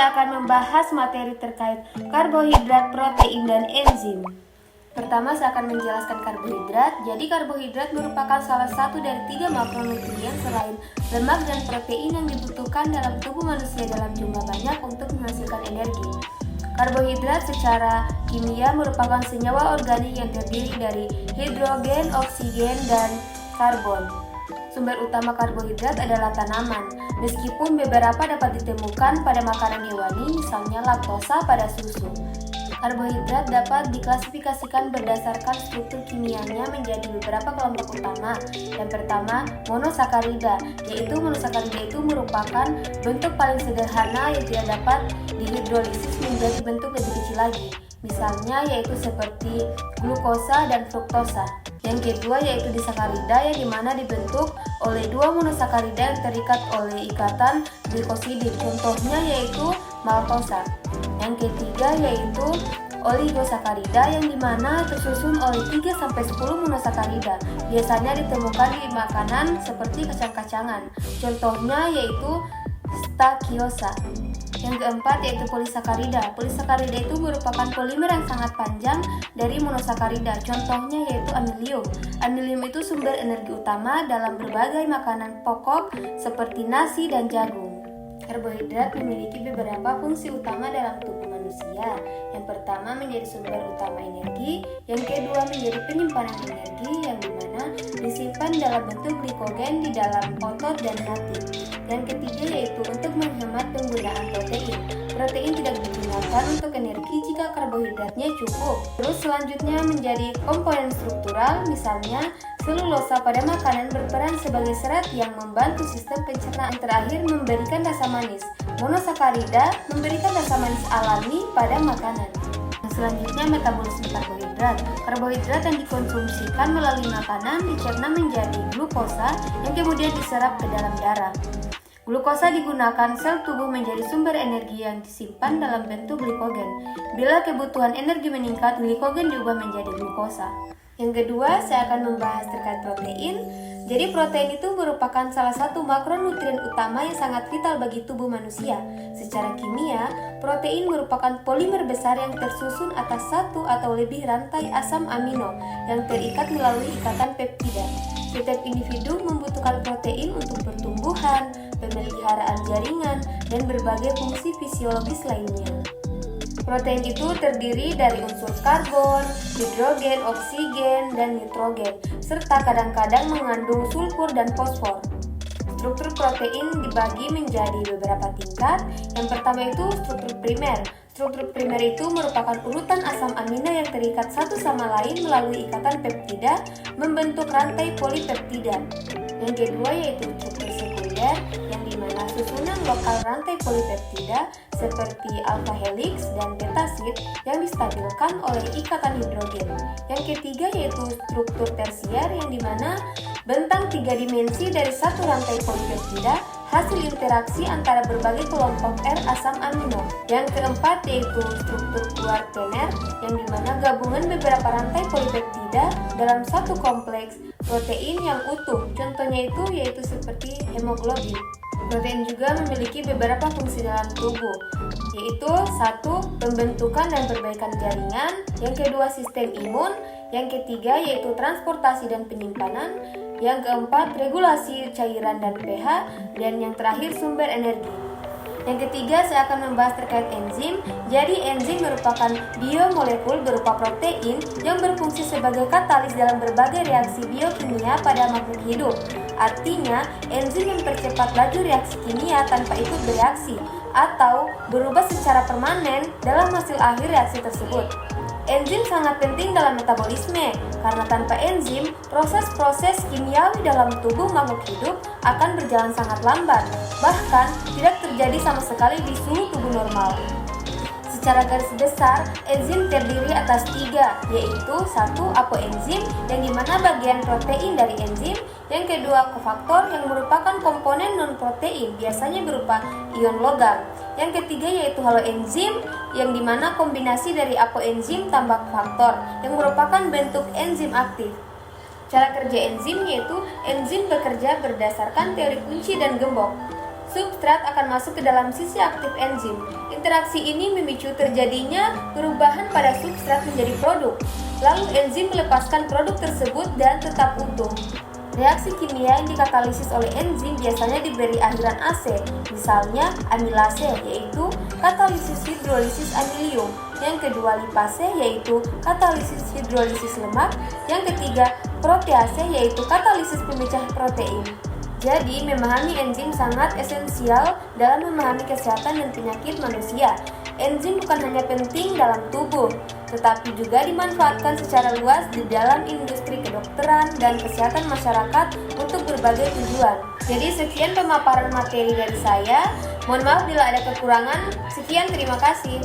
saya akan membahas materi terkait karbohidrat, protein, dan enzim. Pertama, saya akan menjelaskan karbohidrat. Jadi, karbohidrat merupakan salah satu dari 3 makronutrien selain lemak dan protein yang dibutuhkan dalam tubuh manusia dalam jumlah banyak untuk menghasilkan energi. Karbohidrat secara kimia merupakan senyawa organik yang terdiri dari hidrogen, oksigen, dan karbon. Sumber utama karbohidrat adalah tanaman, meskipun beberapa dapat ditemukan pada makanan hewani, misalnya laktosa pada susu. Karbohidrat dapat diklasifikasikan berdasarkan struktur kimianya menjadi beberapa kelompok utama. Yang pertama, monosakarida, yaitu monosakarida itu merupakan bentuk paling sederhana yang tidak dapat dihidrolisis menjadi bentuk lebih kecil lagi. Misalnya yaitu seperti glukosa dan fruktosa. Yang kedua yaitu disakarida yang dimana dibentuk oleh 2 monosakarida yang terikat oleh ikatan glikosidik. Contohnya yaitu maltosa. Yang ketiga yaitu oligosakarida yang dimana tersusun oleh 3-10 monosakarida. Biasanya ditemukan di makanan seperti kacang-kacangan. Contohnya yaitu stakiosa. Yang keempat yaitu polisakarida. Polisakarida itu merupakan polimer yang sangat panjang dari monosakarida. Contohnya yaitu amilium. Amilium itu sumber energi utama dalam berbagai makanan pokok seperti nasi dan jagung. Karbohidrat memiliki beberapa fungsi utama dalam tubuh manusia. Yang pertama menjadi sumber utama energi, yang kedua menjadi penyimpanan energi yang dimana disimpan dalam bentuk glikogen di dalam otot dan hati. Yang ketiga yaitu untuk menghemat penggunaan protein. Protein tidak digunakan untuk energi jika karbohidratnya cukup. Terus selanjutnya menjadi komponen struktural, misalnya selulosa pada makanan berperan sebagai serat yang membantu sistem pencernaan. Terakhir memberikan rasa manis. Monosakarida memberikan rasa manis alami pada makanan. Selanjutnya metabolisme karbohidrat. Karbohidrat yang dikonsumsikan melalui makanan dicerna menjadi glukosa yang kemudian diserap ke dalam darah. Glukosa digunakan sel tubuh menjadi sumber energi yang disimpan dalam bentuk glikogen. Bila kebutuhan energi meningkat, glikogen diubah menjadi glukosa. Yang kedua, saya akan membahas terkait protein. Jadi protein itu merupakan salah satu makronutrien utama yang sangat vital bagi tubuh manusia. Secara kimia, protein merupakan polimer besar yang tersusun atas satu atau lebih rantai asam amino yang terikat melalui ikatan peptida. Setiap individu membutuhkan protein untuk pertumbuhan, pemeliharaan jaringan, dan berbagai fungsi fisiologis lainnya. Protein itu terdiri dari unsur karbon, hidrogen, oksigen, dan nitrogen, serta kadang-kadang mengandung sulfur dan fosfor. Struktur protein dibagi menjadi beberapa tingkat. Yang pertama itu struktur primer. Struktur primer itu merupakan urutan asam amino yang terikat satu sama lain melalui ikatan peptida membentuk rantai polipeptida. Yang kedua yaitu struktur sekunder yang dimana susunan lokal rantai polipeptida seperti alpha helix dan beta sheet yang distabilkan oleh ikatan hidrogen. Yang ketiga yaitu struktur tersier yang dimana bentang 3 dimensi dari satu rantai polipeptida hasil interaksi antara berbagai kelompok R asam amino. Yang keempat yaitu struktur kuartener yang dimana gabungan beberapa rantai polipeptida dalam satu kompleks protein yang utuh. Contohnya itu yaitu seperti hemoglobin. Protein juga memiliki beberapa fungsi dalam tubuh, yaitu 1. Pembentukan dan perbaikan jaringan, yang kedua sistem imun, yang ketiga yaitu transportasi dan penyimpanan, yang keempat regulasi cairan dan pH, dan yang terakhir sumber energi. Yang ketiga saya akan membahas terkait enzim. Jadi enzim merupakan biomolekul berupa protein yang berfungsi sebagai katalis dalam berbagai reaksi biokimia pada makhluk hidup. Artinya, enzim mempercepat laju reaksi kimia tanpa ikut bereaksi atau berubah secara permanen dalam hasil akhir reaksi tersebut. Enzim sangat penting dalam metabolisme, karena tanpa enzim, proses-proses kimiawi dalam tubuh makhluk hidup akan berjalan sangat lambat, bahkan tidak terjadi sama sekali di suhu tubuh normal. Secara garis besar, enzim terdiri atas 3, yaitu 1. Apoenzim, yang dimana bagian protein dari enzim. Yang kedua, kofaktor, yang merupakan komponen non-protein, biasanya berupa ion logam. Yang ketiga yaitu haloenzim, yang dimana kombinasi dari apoenzim tambah kofaktor, yang merupakan bentuk enzim aktif. Cara kerja enzim yaitu enzim bekerja berdasarkan teori kunci dan gembok. substrat akan masuk ke dalam sisi aktif enzim. Interaksi ini memicu terjadinya perubahan pada substrat menjadi produk. Lalu enzim melepaskan produk tersebut dan tetap utuh. Reaksi kimia yang dikatalisis oleh enzim biasanya diberi akhiran AC, misalnya amilase yaitu katalisis hidrolisis amilium, yang kedua lipase yaitu katalisis hidrolisis lemak, yang ketiga protease yaitu katalisis pemecah protein. Jadi, memahami enzim sangat esensial dalam memahami kesehatan dan penyakit manusia. Enzim bukan hanya penting dalam tubuh, tetapi juga dimanfaatkan secara luas di dalam industri kedokteran dan kesehatan masyarakat untuk berbagai tujuan. Jadi, sekian pemaparan materi dari saya. Mohon maaf bila ada kekurangan. Sekian, terima kasih.